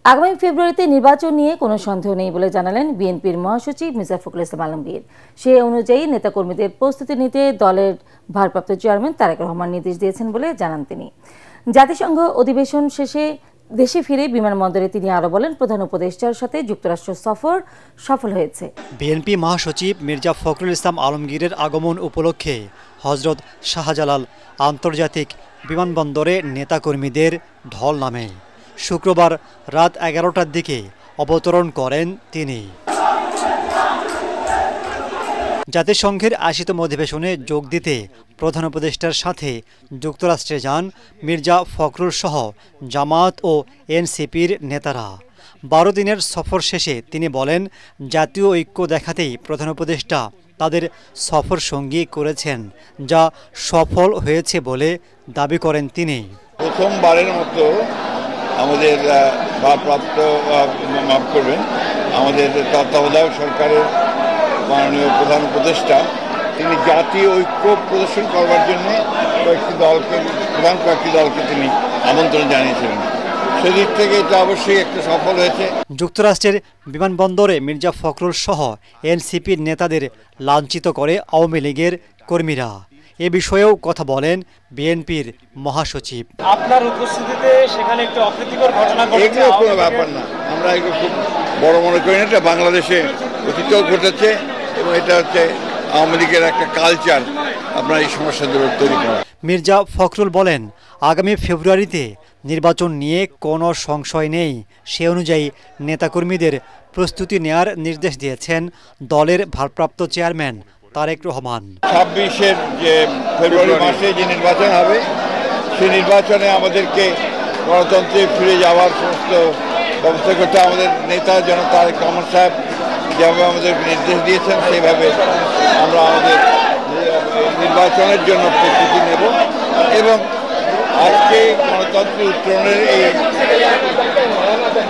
আগামী ফেব্রুয়ারিতে নির্বাচন নিয়ে কোনো সন্দেহ নেই বলে জানালেন বিএনপির মহাসচিব মির্জা ফখরুল ইসলাম আলমগীর। সে অনুযায়ী নেতাকর্মীদের প্রস্তুতি নিতে দলের ভারপ্রাপ্ত চেয়ারম্যান তারেক রহমান নির্দেশ দিয়েছেন বলে জানান তিনি। জাতিসংঘ অধিবেশন শেষে দেশে ফিরে বিমানবন্দরে তিনি আরও বলেন, প্রধান উপদেষ্টার সাথে যুক্তরাষ্ট্র সফর সফল হয়েছে। বিএনপি মহাসচিব মির্জা ফখরুল ইসলাম আলমগীরের আগমন উপলক্ষে হযরত শাহজালাল আন্তর্জাতিক বিমানবন্দরে নেতাকর্মীদের ঢল নামে। শুক্রবার রাত 11টার দিকে অবতরণ করেন তিনি। জাতিসংঘের ৮০তম অধিবেশনে যোগ দিতে প্রধান উপদেষ্টার সাথে যুক্তরাষ্ট্রে যান মির্জা ফখরুল সহ জামায়াত ও এনসিপির নেতারা। ১২ দিনের সফর শেষে তিনি বলেন, জাতীয় ঐক্য দেখাতেই প্রধান উপদেষ্টা তাদের সফর সঙ্গী করেছেন, যা সফল হয়েছে বলে দাবি করেন তিনি। প্রথমবারের মতো আমাদের ভারপ্রাপ্ত আমাদের তত্ত্বাবধায়ক সরকারের মাননীয় প্রধান উপদেষ্টা তিনি জাতীয় ঐক্য প্রদর্শন করবার জন্য কয়েকটি দলকে তিনি আমন্ত্রণ জানিয়েছিলেন। সেদিক থেকে এটা অবশ্যই একটা সফল হয়েছে। যুক্তরাষ্ট্রের বিমানবন্দরে মির্জা ফখরুল সহ এনসিপির নেতাদের লাঞ্ছিত করে আওয়ামী লীগের কর্মীরা। এ বিষয়েও কথা বলেন বিএনপির মহাসচিব। আপনার উপস্থিতিতে সেখানে একটা অপ্রীতিকর ঘটনা ঘটেছে। এগুলো কোনো ব্যাপার না, আমরা এগুলো খুব বড় মনে করি না। এটা বাংলাদেশে অতীতেও ঘটেছে এবং এটা হচ্ছে আওয়ামী লীগের একটা কালচার আপনার এই সমস্যাগুলো তৈরি করা। মির্জা ফখরুল বলেন, আগামী ফেব্রুয়ারিতে নির্বাচন নিয়ে কোনো সংশয় নেই। সে অনুযায়ী নেতাকর্মীদের প্রস্তুতি নেয়ার নির্দেশ দিয়েছেন দলের ভারপ্রাপ্ত চেয়ারম্যান তারেক রহমান। ২৬ যে ফেব্রুয়ারি মাসে যে নির্বাচন হবে সেই নির্বাচনে আমাদেরকে গণতন্ত্রে ফিরে যাওয়ার সমস্ত ব্যবস্থা করতে আমাদের নেতা যেন তারেক রহমান সাহেব যেভাবে আমাদের নির্দেশ দিয়েছেন সেইভাবে আমরা আমাদের নির্বাচনের জন্য প্রস্তুতি নেব এবং আজকে গণতন্ত্রের উত্তরণের এই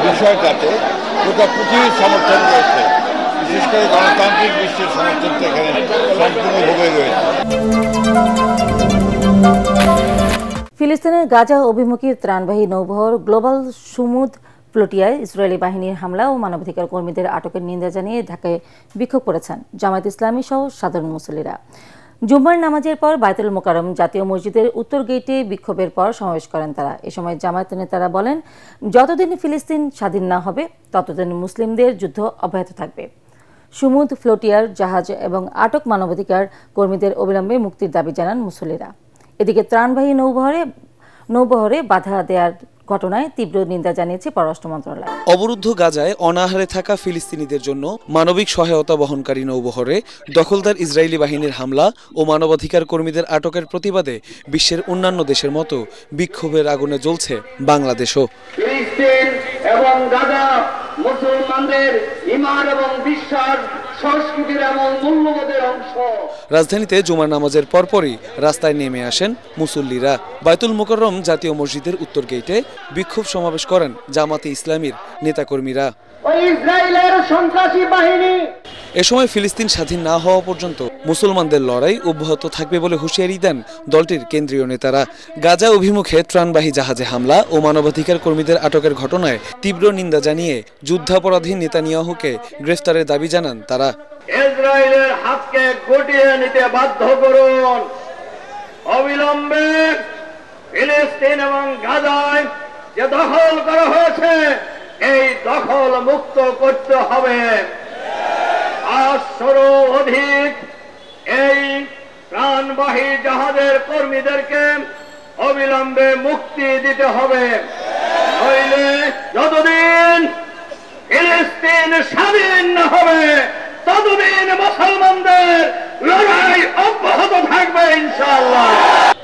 বিষয়টাতে গোটা পৃথিবীর সমর্থন রয়েছে, বিশেষ করে গণতান্ত্রিক বিশ্বের সমর্থনটা এখানে সম্পূর্ণভাবে রয়েছে। ফিলিস্তিনের গাজা অভিমুখী ত্রাণবাহী নৌবহর গ্লোবাল সুমুদ ফ্লোটিয়ায় ইসরায়েলি বাহিনীর হামলা ও মানবাধিকার কর্মীদের আটকের নিন্দা জানিয়ে ঢাকায় বিক্ষোভ করেছেন জামায়াত ইসলামী সহ সাধারণ মুসল্লিরা। জুম্মার নামাজের পর বায়তুল মোকাররম জাতীয় মসজিদের উত্তর গেটে বিক্ষোভের পর সমাবেশ করেন তারা। এ সময় জামায়াত নেতারা বলেন, যতদিন ফিলিস্তিন স্বাধীন না হবে ততদিন মুসলিমদের যুদ্ধ অব্যাহত থাকবে। সুমুদ ফ্লোটিয়ার জাহাজ এবং আটক মানবাধিকার কর্মীদের অবিলম্বে মুক্তির দাবি জানান মুসল্লিরা। এদিকে ত্রাণবাহী নৌবহরে বাধা দেওয়ার ঘটনায় তীব্র নিন্দা জানিয়েছে পররাষ্ট্র মন্ত্রণালয়। অবরুদ্ধ গাজায় অনাহারে থাকা ফিলিস্তিনিদের জন্য মানবিক সহায়তা বহনকারী নৌবহরে দখলদার ইসরায়েলি বাহিনীর হামলা ও মানবাধিকার কর্মীদের আটকের প্রতিবাদে বিশ্বের অন্যান্য দেশের মতো বিক্ষোভের আগুনে জ্বলছে বাংলাদেশও। ফিলিস্তিন এবং গাজা মুসলমানদের ঈমান এবং বিশ্বাস সংস্কৃতির এবং মূল্যবোধের অংশ। রাজধানীতে জুমার নামাজের পরপরই রাস্তায় নেমে আসেন মুসল্লিরা। বায়তুল মোকাররম জাতীয় মসজিদের উত্তর গেটে বিক্ষোভ সমাবেশ করেন জামাতে ইসলামীর নেতাকর্মীরা। ইসরায়েলের সন্ত্রাসী বাহিনী এ সময় ফিলিস্তিন স্বাধীন না হওয়া পর্যন্ত মুসলমানদের লড়াই অব্যাহত থাকবে বলে হুঁশিয়ারি দেন দলটির কেন্দ্রীয় নেতারা। গাজা অভিমুখে ত্রাণবাহী জাহাজে হামলা ও মানবাধিকার কর্মীদের আটকের ঘটনায় তীব্র নিন্দা জানিয়ে যুদ্ধাপরাধী নেতানিয়াহুকে গ্রেফতারের দাবি জানান তারা। ইসরায়েলের হাতকে গুটিয়ে নিতে বাধ্য করুন, অবিলম্বে ফিলিস্তিন এবং গাজায় যে দখল করা হয়েছে এই দখল মুক্ত করতে হবে। ৮০০ অধিক এই প্রাণবাহী জাহাজের কর্মীদেরকে অবিলম্বে মুক্তি দিতে হবে, নইলে যতদিন ফিলিস্তিন স্বাধীন না হবে ততদিন মুসলমানদের লড়াই অব্যাহত থাকবে ইনশাআল্লাহ।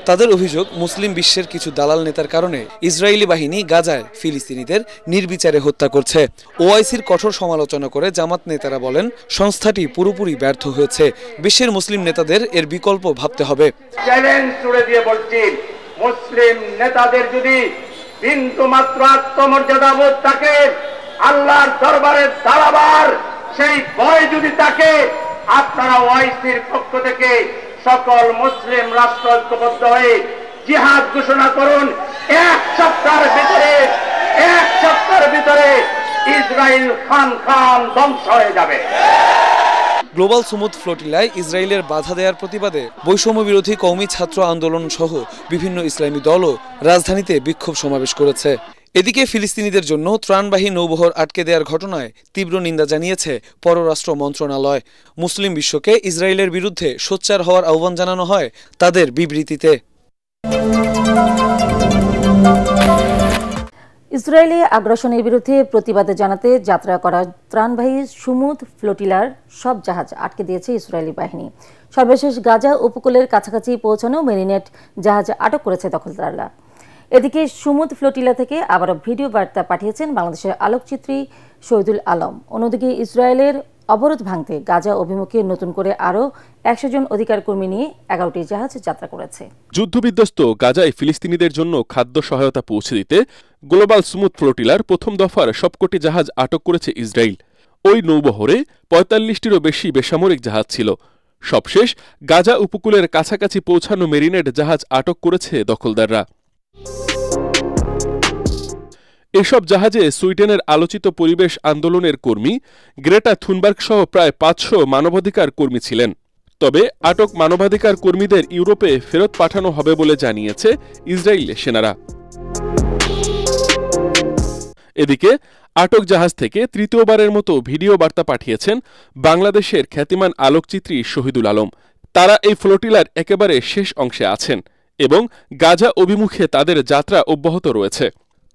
তাদের অভিযোগ, মুসলিম বিশ্বের কিছু দালাল নেতার কারণে ইসরায়েলি বাহিনী গাজায় ফিলিস্তিনিদের নির্বিচারে হত্যা করছে। ওআইসির কঠোর সমালোচনা করে জামাত নেতারা বলেন, সংস্থাটি পুরোপুরি ব্যর্থ হয়েছে। বিশ্বের মুসলিম নেতাদের এর বিকল্প ভাবতে হবে। চ্যালেঞ্জ ছুড়ে দিয়ে বলছি, মুসলিম নেতাদের যদি বিন্দুমাত্র আত্মমর্যাদা বোধ থাকে, আল্লাহর দরবারে দাঁড়াবার সেই ভয় যদি থাকে, আপনারা ওআইসির পক্ষ থেকে সকল মুসলিম রাষ্ট্র ঐক্যবদ্ধ হয়ে জিহাদ ঘোষণা করুন। এক সপ্তাহের ভিতরে ইসরায়েল খান খান ধ্বংস হয়ে যাবে। গ্লোবাল সুমুদ ফ্লোটিলায় ইসরায়েলের বাধা দেওয়ার প্রতিবাদে বৈষম্য বিরোধী কওমি ছাত্র আন্দোলন সহ বিভিন্ন ইসলামী দলও রাজধানীতে বিক্ষোভ সমাবেশ করেছে। এদিকে ফিলিস্তিনিদের জন্য ত্রাণবাহী নৌবহর আটকে দেওয়ার ঘটনায় তীব্র নিন্দা জানিয়েছে পররাষ্ট্র মন্ত্রণালয়। মুসলিম বিশ্বকে ইসরায়েলের বিরুদ্ধে সোচ্চার হওয়ার আহ্বান জানানো হয় তাদের বিবৃতিতে। ইসরায়েলি আগ্রাসনের বিরুদ্ধে প্রতিবাদ জানাতে যাত্রা করা ত্রাণবাহী সুমুদ ফ্লোটিলার সব জাহাজ আটকে দিয়েছে ইসরায়েলি বাহিনী। সর্বশেষ গাজা উপকূলের কাছাকাছি পৌঁছানো মেরিনেট জাহাজ আটক করেছে দখলদাররা। এদিকে সুমুদ ফ্লোটিলা থেকে আবারও ভিডিও বার্তা পাঠিয়েছেন বাংলাদেশের আলোকচিত্রী শহীদুল আলম। অন্যদিকে ইসরায়েলের অবরোধ ভাঙতে গাজা অভিমুখে নতুন করে আরও 100 জন অধিকার কর্মী নিয়ে 11টি জাহাজ যাত্রা করেছে। যুদ্ধবিধ্বস্ত গাজায় ফিলিস্তিনিদের জন্য খাদ্য সহায়তা পৌঁছে দিতে গ্লোবাল সুমুদ ফ্লোটিলার প্রথম দফার সবকটি জাহাজ আটক করেছে ইসরায়েল। ওই নৌবহরে 45টিরও বেশি বেসামরিক জাহাজ ছিল। সবশেষ গাজা উপকূলের কাছাকাছি পৌঁছানো মেরিনেট জাহাজ আটক করেছে দখলদাররা। এসব জাহাজে সুইডেনের আলোচিত পরিবেশ আন্দোলনের কর্মী গ্রেটা থুনবার্গ সহ প্রায় 500 মানবাধিকার কর্মী ছিলেন। তবে আটক মানবাধিকার কর্মীদের ইউরোপে ফেরত পাঠানো হবে বলে জানিয়েছে ইসরায়েলি সেনারা। এদিকে আটক জাহাজ থেকে তৃতীয়বারের মতো ভিডিও বার্তা পাঠিয়েছেন বাংলাদেশের খ্যাতিমান আলোকচিত্রী শহীদুল আলম। তারা এই ফ্লোটিলার একেবারে শেষ অংশে আছেন এবং গাজা অভিমুখে তাদের যাত্রা অব্যাহত রয়েছে।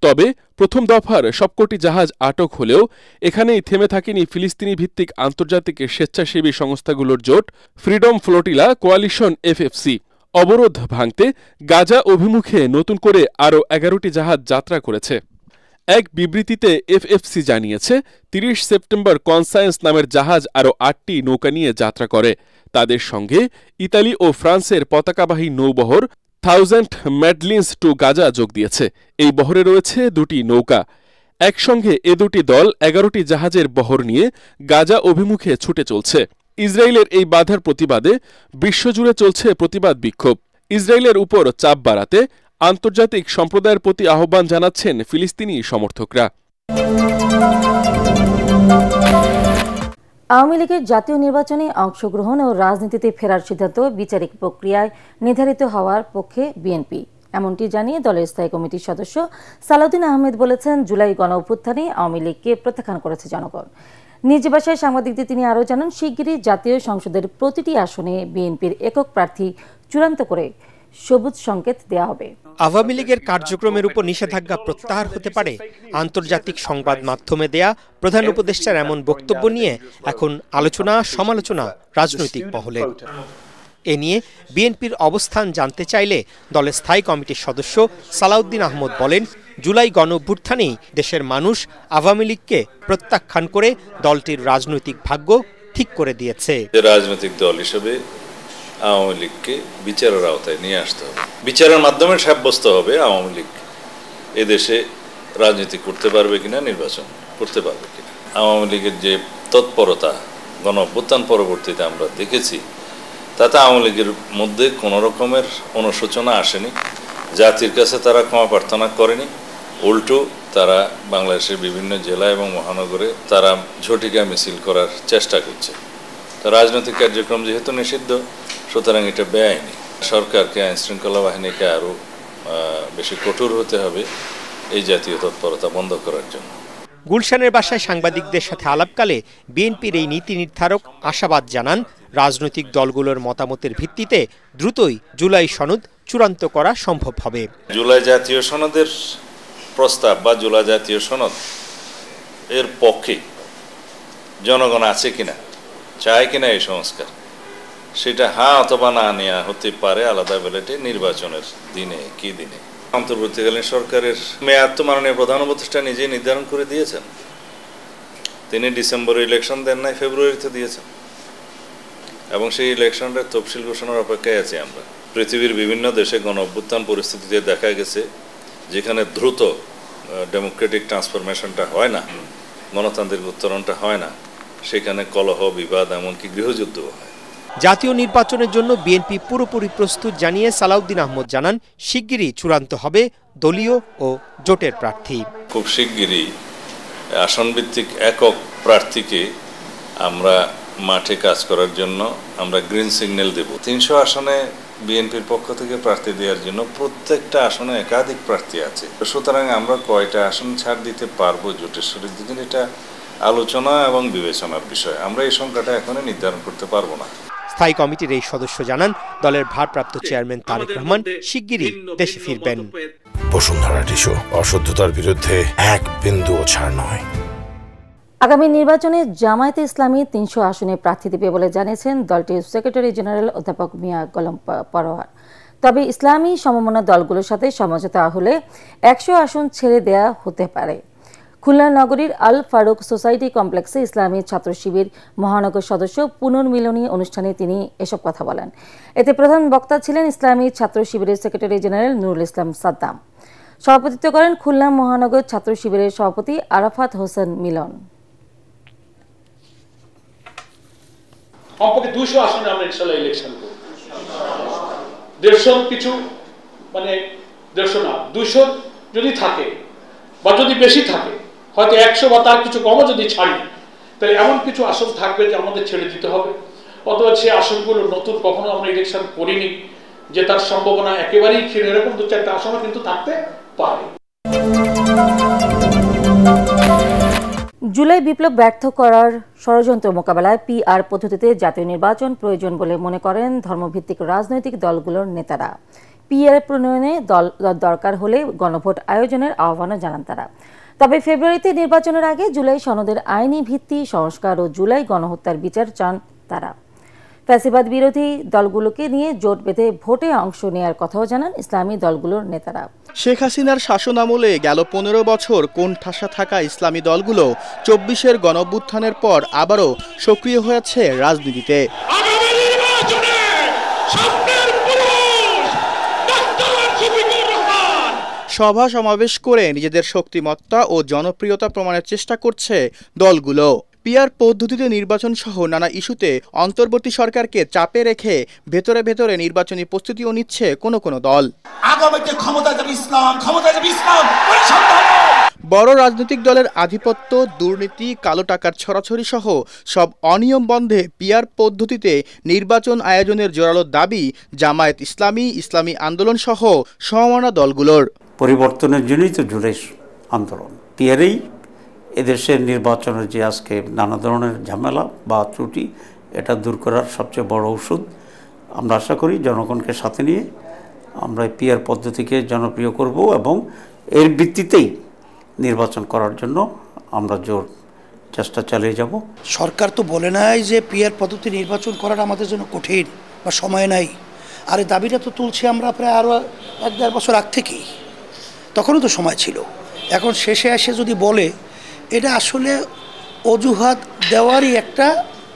তবে প্রথম দফার সবকটি জাহাজ আটক হলেও এখানেই থেমে থাকেনি ফিলিস্তিনি ভিত্তিক আন্তর্জাতিক স্বেচ্ছাসেবী সংস্থাগুলোর জোট ফ্রিডম ফ্লোটিলা কোয়ালিশন এফএফসি। অবরোধ ভাঙতে গাজা অভিমুখে নতুন করে আরও 11টি জাহাজ যাত্রা করেছে। এক বিবৃতিতে এফএফসি জানিয়েছে 30 সেপ্টেম্বর কনসায়েন্স নামের জাহাজ আরও 8টি নৌকা নিয়ে যাত্রা করে। তাদের সঙ্গে ইতালি ও ফ্রান্সের পতাকাবাহী নৌবহর 1000 ম্যাডলিন্স টু গাজা যোগ দিয়েছে। এই বহরে রয়েছে 2টি নৌকা। একসঙ্গে এ দুটি দল 11টি জাহাজের বহর নিয়ে গাজা অভিমুখে ছুটে চলছে। ইসরায়েলের এই বাধার প্রতিবাদে বিশ্বজুড়ে চলছে প্রতিবাদ বিক্ষোভ। ইসরায়েলের উপর চাপ বাড়াতে আন্তর্জাতিক সম্প্রদায়ের প্রতি আহ্বান জানাচ্ছেন ফিলিস্তিনি সমর্থকরা। আওয়ামী লীগের জাতীয় নির্বাচনে অংশগ্রহণ ও রাজনীতিতে ফেরার সিদ্ধান্ত বিচারিক প্রক্রিয়ায় নির্ধারিত হওয়ার পক্ষে বিএনপি, এমনটি জানিয়ে দলের স্থায়ী কমিটির সদস্য সালাউদ্দিন আহমেদ বলেছেন, জুলাই গণঅভ্যুত্থানে আওয়ামী লীগকে প্রত্যাখ্যান করেছে জনগণ। নিজ ভাষায় সাংবাদিকদের তিনি আরও জানান, শিগগিরই জাতীয় সংসদের প্রতিটি আসনে বিএনপির একক প্রার্থী চূড়ান্ত করে সবুজ সংকেত দেয়া হবে। আওয়ামী লীগের কার্যক্রমের উপর নিষেধাজ্ঞা প্রত্যাহার হতে পারে আন্তর্জাতিক সংবাদ মাধ্যমে দেয়া প্রধান উপদেষ্টার এমন বক্তব্য নিয়ে এখন আলোচনা সমালোচনা রাজনৈতিক মহলে। এ নিয়ে বিএনপির অবস্থান জানতে চাইলে দলের স্থায়ী কমিটির সদস্য সালাউদ্দিন আহমেদ বলেন, জুলাই গণঅভ্যুত্থানেই দেশের মানুষ আওয়ামী লীগকে প্রত্যাখ্যান করে দলটির রাজনৈতিক ভাগ্য ঠিক করে দিয়েছে। রাজনৈতিক দল হিসেবে আওয়ামী লীগকে বিচারের আওতায় নিয়ে আসতে হবে। বিচারের মাধ্যমে সাব্যস্ত হবে আওয়ামী লীগ এদেশে রাজনীতি করতে পারবে কিনা, নির্বাচন করতে পারবে কিনা। আওয়ামী লীগের যে তৎপরতা গণ অভ্যুত্থান পরবর্তীতে আমরা দেখেছি, তাতে আওয়ামী লীগের মধ্যে কোনো রকমের অনুশোচনা আসেনি। জাতির কাছে তারা ক্ষমা প্রার্থনা করেনি, উল্টো তারা বাংলাদেশের বিভিন্ন জেলা এবং মহানগরে তারা ঝটিকা মিছিল করার চেষ্টা করছে। তো রাজনৈতিক কার্যক্রম যেহেতু নিষিদ্ধ, সুতরাং এটা বেআইনি। সরকারকে, আইন শৃঙ্খলা বাহিনীকে আরও বেশি কঠোর হতে হবে এই জাতীয় তৎপরতা বন্ধ করার জন্য। গুলশানের বাসায় সাংবাদিকদের সাথে আলাপকালে বিএনপির এই নীতি নির্ধারক আশাবাদ জানান, রাজনৈতিক দলগুলোর মতামতের ভিত্তিতে দ্রুতই জুলাই সনদ চূড়ান্ত করা সম্ভব হবে। জুলাই জাতীয় সনদের প্রস্তাব বা জুলাই জাতীয় সনদ এর পক্ষে জনগণ আছে কিনা, চায় কিনা এই সংস্কার, সেটা হ্যাঁ অথবা না নেওয়া হতে পারে আলাদা ব্যালটে নির্বাচনের দিনে কি দিনে। অন্তর্বর্তীকালীন সরকারের মেয়াদ তো মাননীয় প্রধান উপদেষ্টা নিজেই নির্ধারণ করে দিয়েছেন। তিনি ডিসেম্বরে ইলেকশন দেন নাই, ফেব্রুয়ারিতে দিয়েছেন এবং সেই ইলেকশনের তফসিল ঘোষণার অপেক্ষায় আছি আমরা। পৃথিবীর বিভিন্ন দেশে গণ অভ্যুত্থান পরিস্থিতিতে দেখা গেছে যেখানে দ্রুত ডেমোক্রেটিক ট্রান্সফরমেশনটা হয় না, গণতান্ত্রিক উত্তরণটা হয় না, সেখানে কলহ, বিবাদ, এমনকি গৃহযুদ্ধ হয়। জাতীয় নির্বাচনের জন্য বিএনপি পুরোপুরি প্রস্তুত জানিয়ে সালাউদ্দিন আহমেদ জানান, শিগগিরই চূড়ান্ত হবে দলীয় ও জোটের প্রার্থী। খুব শিগগিরই আসনভিত্তিক একক প্রার্থীকে আমরা মাঠে কাজ করার জন্য আমরা গ্রিন সিগন্যাল দেব। 300 আসনে বিএনপির পক্ষ থেকে প্রার্থী দেওয়ার জন্য প্রত্যেকটা আসনে একাধিক প্রার্থী আছে। সুতরাং আমরা কয়টা আসন ছাড় দিতে পারবো জোটের শরীর দিকে, এটা আলোচনা এবং বিবেচনার বিষয়। আমরা এই সংখ্যাটা এখনই নির্ধারণ করতে পারবো না। স্থায়ী কমিটির এই সদস্য জানান, দলের ভারপ্রাপ্ত চেয়ারম্যান তারেক রহমান শিগগিরই দেশে ফিরবেন। বসুন্ধরা টিস্যু, অশুদ্ধতার বিরুদ্ধে এক বিন্দুও ছাড় নয়। আগামী নির্বাচনে জামায়াতে ইসলামী 300 আসনে প্রার্থী দেবে বলে জানিয়েছেন দলটির সেক্রেটারি জেনারেল অধ্যাপক মিয়া গোলাম পরোয়ার। তবে ইসলামী সমমনা দলগুলোর সাথে সমঝোতা হলে 100 আসন ছেড়ে দেয়া হতে পারে। খুলনা নগরীর আল ফারুক সোসাইটি কমপ্লেক্সে ইসলামী ছাত্র শিবির মহানগর সদস্য পুনর্মিলনী অনুষ্ঠানে তিনি এসব কথা বলেন। এতে প্রধান বক্তা ছিলেন ইসলামী ছাত্র শিবিরের সেক্রেটারি জেনারেল নুরুল ইসলাম সাদ্দাম। সভাপতিত্ব করেন খুলনা মহানগর ছাত্র শিবিরের সভাপতি আরাফাত হোসেন মিলন। কমপক্ষে 200 আসনে আমরা ইনশাআল্লাহ ইলেকশন করব। 150 কিছু মানে 150 না 200 যদি থাকে বা যদি বেশি থাকে, হয়তো 100 বা তার কিছু কমও যদি ছাড়ি, তাহলে এমন কিছু আসন থাকবে যে আমাদের ছেড়ে দিতে হবে, অথবা সেই আসনগুলো নতুন কখনো আমরা ইলেকশন করিনি, যে তার সম্ভাবনা একেবারেই ক্ষীণ, এরকম 2-4টা আসনও কিন্তু থাকতে পারে। জুলাই বিপ্লব ব্যর্থ করার ষড়যন্ত্র মোকাবেলায় পিআর পদ্ধতিতে জাতীয় নির্বাচন প্রয়োজন বলে মনে করেন ধর্মভিত্তিক রাজনৈতিক দলগুলোর নেতারা। পিআর প্রণয়নে দরকার হলে গণভোট আয়োজনের আহ্বানও জানান তারা। তবে ফেব্রুয়ারিতে নির্বাচনের আগে জুলাই সনদের আইনি ভিত্তি সংস্কার ও জুলাই গণহত্যার বিচার চান তারা। ফ্যাসিবাদ বিরোধী দলগুলোকে নিয়ে জোট বেঁধে ভোটে অংশ নেয়ার কথাও জানান ইসলামী দলগুলোর নেতারা। শেখ হাসিনার শাসন আমলে গেল 15 বছর কোণঠাসা থাকা ইসলামী দলগুলো 24-এর গণঅভ্যুত্থানের পর আবারও সক্রিয় হয়েছে রাজনীতিতে। সভা সমাবেশ করে নিজেদের শক্তিমত্তা ও জনপ্রিয়তা প্রমাণের চেষ্টা করছে দলগুলো। পিআর পদ্ধতিতে নির্বাচন সহ নানা ইস্যুতে অন্তর্বর্তী সরকারকে চাপে রেখে ভেতরে ভেতরে নির্বাচনী প্রস্তুতিও নিচ্ছে কোনো কোনো দল। আগামীতে ক্ষমতা যাবে ইসলাম, ক্ষমতা যাবে ইসলাম। বড় রাজনৈতিক দলের আধিপত্য, দুর্নীতি, কালো টাকার ছড়াছড়ি সহ সব অনিয়ম বন্ধে পিআর পদ্ধতিতে নির্বাচন আয়োজনের জোরালো দাবি জামায়াত ইসলামী, ইসলামী আন্দোলন সহ সমমনা দলগুলোর। পরিবর্তনের জন্যই তো জুলাই আন্দোলন। পিআরই এদেশের নির্বাচনের যে আজকে নানা ধরনের ঝামেলা বা ত্রুটি, এটা দূর করার সবচেয়ে বড় ওষুধ। আমরা আশা করি জনগণকে সাথে নিয়ে আমরা পিআর পদ্ধতিকে জনপ্রিয় করব এবং এর ভিত্তিতেই নির্বাচন করার জন্য আমরা জোর চেষ্টা চালিয়ে যাব। সরকার তো বলে নাই যে পিআর পদ্ধতি নির্বাচন করাটা আমাদের জন্য কঠিন বা সময় নাই। আর এই দাবিটা তো তুলছি আমরা প্রায় আরও 1-1.5 বছর আগ থেকেই, তখনও তো সময় ছিল। এখন শেষে এসে যদি বলে, এটা আসলে অজুহাত দেওয়ারই একটা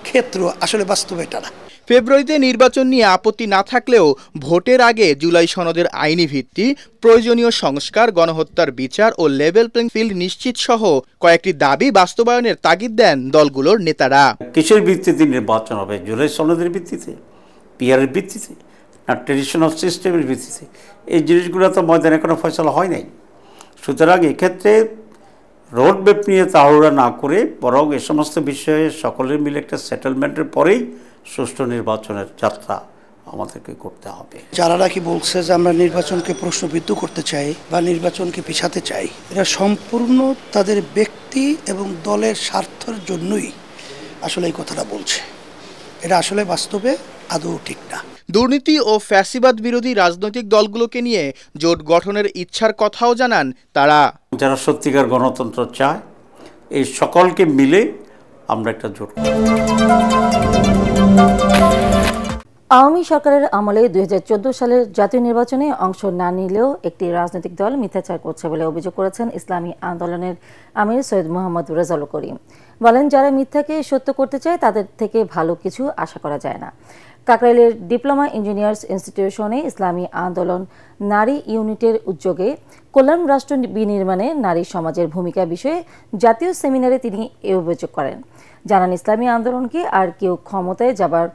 ক্ষেত্র, আসলে বাস্তবে এটা না। ফেব্রুয়ারিতে নির্বাচন নিয়ে আপত্তি না থাকলেও ভোটের আগে জুলাই সনদের আইনি ভিত্তি, প্রয়োজনীয় সংস্কার, গণহত্যার বিচার ও লেভেল প্লেইং ফিল্ড নিশ্চিত সহ কয়েকটি দাবি বাস্তবায়নের তাগিদ দেন দলগুলোর নেতারা। কিসের ভিত্তিতে নির্বাচন হবে? জুলাই সনদের ভিত্তিতে, পিআরের ভিত্তিতে, না ট্রেডিশনাল সিস্টেমের ভিত্তিতে? এই জিনিসগুলো তো ময়দানে কোনো ফয়সলা হয় নাই। সুতরাং এক্ষেত্রে রোড ম্যাপ নিয়ে তাড়াহুড়া না করে বরং এ সমস্ত বিষয়ে সকলের মিলে একটা সেটেলমেন্টের পরেই সুষ্ঠু নির্বাচনের যাত্রা আমাদেরকে করতে হবে। যারা নাকি বলছে যে আমরা নির্বাচনকে প্রশ্নবিদ্ধ করতে চাই বা নির্বাচনকে পিছাতে চাই, এরা সম্পূর্ণ তাদের ব্যক্তি এবং দলের স্বার্থের জন্যই আসলে এই কথাটা বলছে। এটা আসলে বাস্তবে আদৌ ঠিক না। দুর্নীতি ও ফ্যাসিবাদ বিরোধী রাজনৈতিক দলগুলোকে নিয়ে জোট গঠনের ইচ্ছার কথাও জানান তারা। যারা সত্যিকার গণতন্ত্র চায়, এই সকলকে মিলে আমরা একটা জোট। আওয়ামী সরকারের আমলে 2014 সালের জাতীয় নির্বাচনে অংশ না নিলেও একটি রাজনৈতিক দল মিথ্যাচার করছে বলে অভিযোগ করেছেন ইসলামী আন্দোলনের আমির সৈয়দ মোহাম্মদ রেজাউল করিম। বলেন, যারা মিথ্যাকে সত্য করতে চায় তাদের থেকে ভালো কিছু আশা করা যায় না। কাকরাইলের ডিপ্লোমা ইঞ্জিনিয়ার্স ইনস্টিটিউশনে ইসলামী আন্দোলন নারী ইউনিটের উদ্যোগে কল্যাণ রাষ্ট্র বিনির্মাণে নারী সমাজের ভূমিকা বিষয়ে জাতীয় সেমিনারে তিনি এ অভিযোগ করেন। জানান, ইসলামী আন্দোলনকে আর কেউ ক্ষমতায় যাবার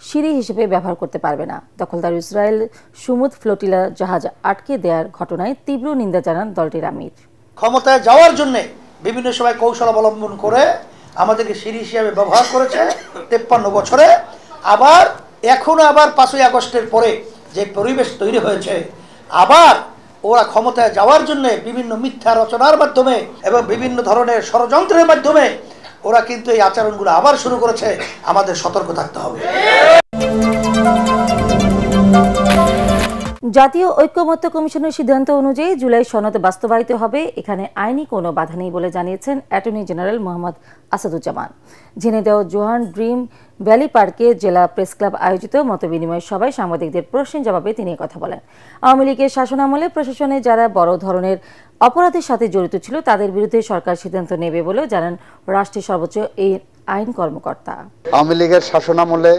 সিঁড়ি হিসেবে ব্যবহার করতে পারবে না। দখলদার ইসরায়েল সুমুদ ফ্লোটিলা জাহাজ আটকে দেওয়ার ঘটনায় তীব্র নিন্দা জানান দলটির আমির। ক্ষমতায় যাওয়ার জন্য বিভিন্ন সময় কৌশল অবলম্বন করে আমাদেরকে সিঁড়ি হিসাবে ব্যবহার করেছে 53 বছরে। আবার এখনো আবার 5ই আগস্টের পরে যে পরিবেশ তৈরি হয়েছে, আবার ওরা ক্ষমতায় যাওয়ার জন্য বিভিন্ন মিথ্যা রচনার মাধ্যমে এবং বিভিন্ন ধরনের ষড়যন্ত্রের মাধ্যমে ওরা কিন্তু এই আচরণগুলো আবার শুরু করেছে। আমাদের সতর্ক থাকতে হবে। জাতীয় ঐক্যমত্য কমিশনের সিদ্ধান্ত অনুযায়ী জুলাই সনদ বাস্তবায়িত হবে, এখানে আইনি কোনো বাধা নেই বলে জানিয়েছেন attorney general Mohammad Asaduzzaman. Jhenaidah Johan Dream Valley পার্কে জেলা প্রেস ক্লাব আয়োজিত মতবিনিময় সভায় সাংবাদিকদের প্রশ্নের জবাবে তিনি কথা বলেন। আওয়ামী লীগের শাসনামলে প্রশাসনে যারা বড় ধরনের অপরাধের সাথে জড়িত ছিল তাদের বিরুদ্ধে সরকার সিদ্ধান্ত নেবে বলেও জানান রাষ্ট্রের সর্বোচ্চ এই আইন কর্মকর্তা। আওয়ামী লীগের শাসনামলে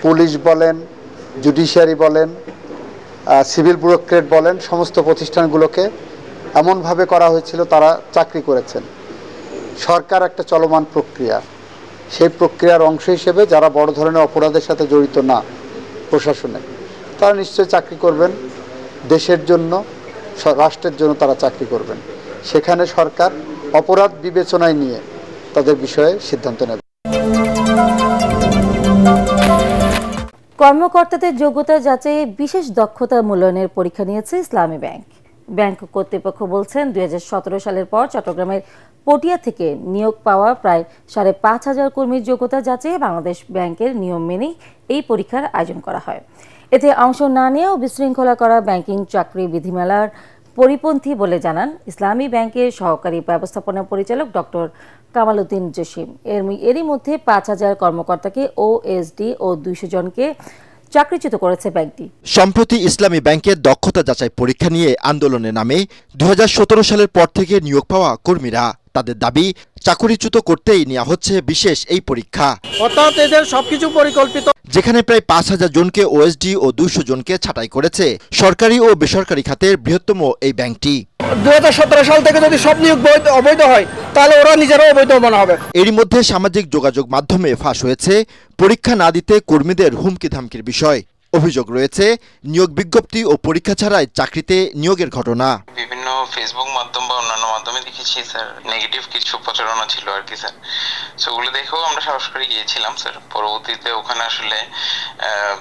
পুলিশ বলেন, জুডিশিয়ারি বলেন, সিভিল ব্যুরোক্রেট বলেন, সমস্ত প্রতিষ্ঠানগুলোকে এমনভাবে করা হয়েছিল তারা চাকরি করেছেন। সরকার একটা চলমান প্রক্রিয়া, সেই প্রক্রিয়ার অংশ হিসেবে যারা বড় ধরনের অপরাধের সাথে জড়িত না প্রশাসনে, তারা নিশ্চয়ই চাকরি করবেন, দেশের জন্য রাষ্ট্রের জন্য তারা চাকরি করবেন। সেখানে সরকার অপরাধ বিবেচনায় নিয়ে তাদের বিষয়ে সিদ্ধান্ত নেবে। কর্মকর্তাদের যোগ্যতা যাচাইয়ে বিশেষ দক্ষতা মূল্যায়নের পরীক্ষা নিয়েছে ইসলামী ব্যাংক। ব্যাংক কর্তৃপক্ষ বলছেন 2017 সালের পর চট্টগ্রামের পটিয়া থেকে নিয়োগ পাওয়া প্রায় 5,500 কর্মীর যোগ্যতা যাচাইয়ে বাংলাদেশ ব্যাংকের নিয়ম মেনেই এই পরীক্ষার আয়োজন করা হয়। এতে অংশ না নিয়েও বিশৃঙ্খলা করা ব্যাংকিং চাকরি বিধিমালার পরিপন্থী বলে জানান ইসলামী ব্যাংকের সহকারী ব্যবস্থাপনা পরিচালক ডক্টর কামাল উদ্দিন জসিম। এরই মধ্যে 5,000 কর্মকর্তাকে ওএসডি ও 200 জনকে চাকরিচ্যুত করেছে ব্যাংকটি। সম্প্রতি ইসলামী ব্যাংকের দক্ষতা যাচাই পরীক্ষা নিয়ে আন্দোলনে নামে 2017 সালের পর থেকে নিয়োগ পাওয়া কর্মীরা। তাদের দাবি, চাকরিচ্যুত করতেই নেওয়া হচ্ছে বিশেষ এই পরীক্ষা। অর্থাৎ এদের সবকিছু পরিকল্পিত। যেখানে প্রায় 5,000 জনকে ওএসডি ও 200 জনকে ছাঁটাই করেছে সরকারি ও বেসরকারি খাতের বৃহত্তম এই ব্যাংকটি। 2017 সাল থেকে যদি সব নিয়োগ অবৈধ হয় তাহলে ওরা নিজেরাও অবৈধ মনে হবে। এরই মধ্যে সামাজিক যোগাযোগ মাধ্যমে ফাঁস হয়েছে পরীক্ষা না দিতে কর্মীদের হুমকি ধামকির বিষয়। অভিযোগ রয়েছে নিয়োগ বিজ্ঞপ্তি ও পরীক্ষা ছাড়াই চাকরিতে নিয়োগের ঘটনা। বিভিন্ন ফেসবুক মাধ্যম বা অন্যান্য মাধ্যমে দেখেছি স্যার, নেগেটিভ কিছু প্রচারণা ছিল আর কি স্যার। সেগুলো দেখেও আমরা সাহস করে গিয়েছিলাম স্যার। পরবর্তীতে ওখানে আসলে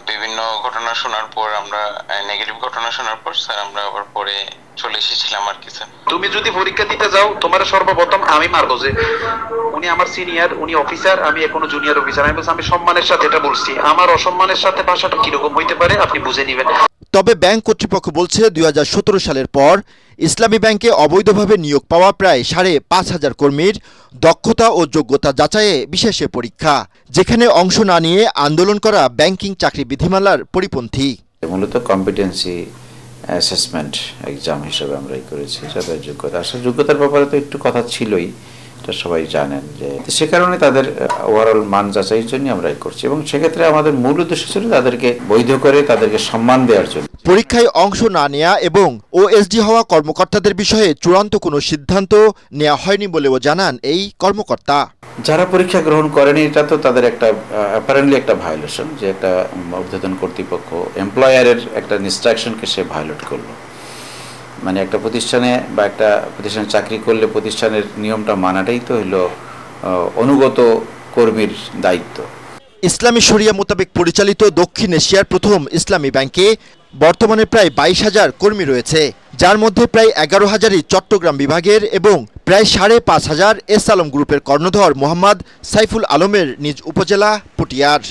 বিভিন্ন ঘটনা শোনার পর আমরা নেগেটিভ ঘটনা শোনার পর স্যার আমরা আবার পরে চলে এসেছিলাম আর কি স্যার। তুমি যদি পরীক্ষা দিতে যাও তোমার সর্বপ্রথম আমি মারবো যে উনি আমার সিনিয়র, উনি অফিসার, আমি এখনো জুনিয়র অফিসার। আমি সম্মানের সাথে এটা বলছি, আমার অসম্মানের সাথে ভাষাটা কিরকম হইতে পারে আপনি বুঝে নেবেন। তবে ব্যাংক কর্তৃপক্ষ বলছে 2017 সালের পর ইসলামী ব্যাংকে অবৈধভাবে নিয়োগ পাওয়া প্রায় 5,500 কর্মীর দক্ষতা ও যোগ্যতা যাচাইয়ে বিশেষ পরীক্ষা, যেখানে অংশ না নিয়ে আন্দোলন করা ব্যাংকিং চাকরি বিধিমালার পরিপন্থী। মূলত কম্পিটেন্সি অ্যাসেসমেন্ট এক্সাম হিসেবে আমরাই করেছি। যাদের যোগ্যতা, আসলে যোগ্যতার ব্যাপারে তো একটু কথা ছিলই, এটা সবাই জানেন, যে সে কারণে তাদের ওভারঅল মান যাচাইয়ের জন্য আমরাই করছি এবং সেক্ষেত্রে আমাদের মূল উদ্দেশ্য ছিল তাদেরকে বৈধ করে তাদেরকে সম্মান দেওয়ার জন্য। পরীক্ষায় অংশ না নেওয়া এবং ওএসডি হওয়া কর্মকর্তাদের বিষয়ে চূড়ান্ত কোনো সিদ্ধান্ত নেওয়া হয়নি বলেও জানান এই কর্মকর্তা। যারা পরীক্ষা গ্রহণ করেনি এটা তো তাদের একটা অ্যাপারেন্টলি একটা ভায়োলেশন, যে একটা ঊর্ধ্বতন কর্তৃপক্ষ এমপ্লয়ারের একটা ইনস্ট্রাকশনকে সে ভায়োলেট করলো। মানে একটা প্রতিষ্ঠানে বা একটা প্রতিষ্ঠানে চাকরি করলে প্রতিষ্ঠানের নিয়মটা মানাটাই তো হলো অনুগত কর্মীর দায়িত্ব। ইসলামী শরিয়া মোতাবেক পরিচালিত দক্ষিণ এশিয়ার প্রথম ইসলামী ব্যাংকে বর্তমানে প্রায় 22,000 কর্মী রয়েছে, যার মধ্যে প্রায় 11,000ই চট্টগ্রাম বিভাগের এবং প্রায় 5,500 এস আলম গ্রুপের কর্ণধর মোহাম্মদ সাইফুল আলমের নিজ উপজেলা পটিয়ার।